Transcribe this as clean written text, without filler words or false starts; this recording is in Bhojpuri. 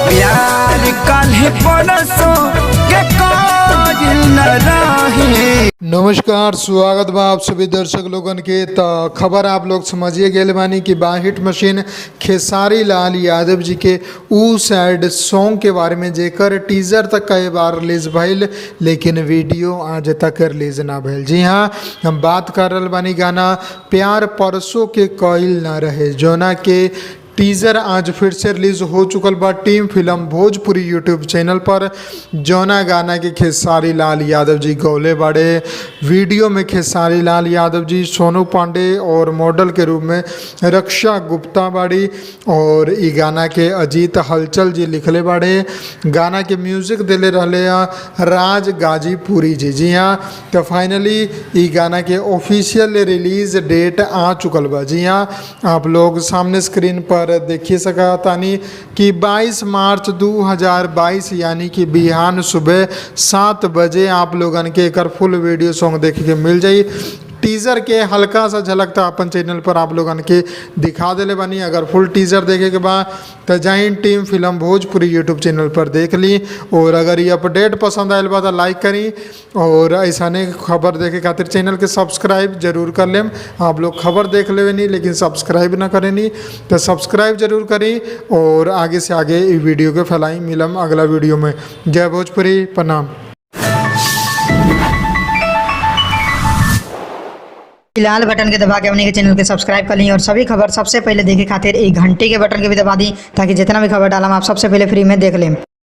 प्यार काल्हे परसों के काजिल न रहे। नमस्कार, स्वागत बा आप सभी दर्शक लोगन के। तो खबर आप लोग समझिए गेल बानी कि हिट मशीन खेसारी लाल यादव जी के ऊ सैड सॉन्ग के बारे में जेकर टीजर तक कई बार रिलीज भइल, लेकिन वीडियो आज तक रिलीज ना भइल। जी हाँ, हम बात कर रहे बानी गाना प्यार परसों के कइल ना रहे, जोना के टीज़र आज फिर से रिलीज हो चुकल बा team film Bhojpuri YouTube channel पर। जौना गाना के खेसारी लाल यादव जी गौले बड़े। वीडियो में खेसारी लाल यादव जी, सोनू पांडे और मॉडल के रूप में रक्षा गुप्ता बाड़ी, और ई गाना के अजीत हलचल जी लिखले बाड़े। गाना के म्यूजिक दिले रहले राज गाजीपुरी जी। जी हाँ, तो फाइनली ई गाना के ऑफिशियल रिलीज डेट आ चुकल बा। जी हाँ, आप लोग सामने स्क्रीन पर देखिए सका तानी कि 22 मार्च 2022 यानी कि बिहान सुबह 7 बजे आप लोगन के एक फुल वीडियो सॉन्ग देखे के मिल जाई। टीज़र के हल्का सा झलक तो अपन चैनल पर आप लोगन के दिखा देले बानी। अगर फुल टीज़र देखे के बाद तो जाइन team film Bhojpuri YouTube channel पर देख ली। और अगर ये अपडेट पसंद आयल बा तो लाइक करी, और ऐसा खबर देखे खातिर चैनल के सब्सक्राइब जरूर कर लेम। आप लोग खबर देख लेवे नहीं लेकिन सब्सक्राइब ना करें नहीं, तो सब्सक्राइब जरूर करी और आगे से आगे इस वीडियो के फैलाई। मिलम अगला वीडियो में। जय भोजपुरी, प्रणाम। लाल बटन के दबा के अपने के चैनल के सब्सक्राइब कर ली और सभी खबर सबसे पहले देखे खातिर एक घंटे के बटन के भी दबा दी, ताकि जितना भी खबर डालम आप सबसे पहले फ्री में देख लें।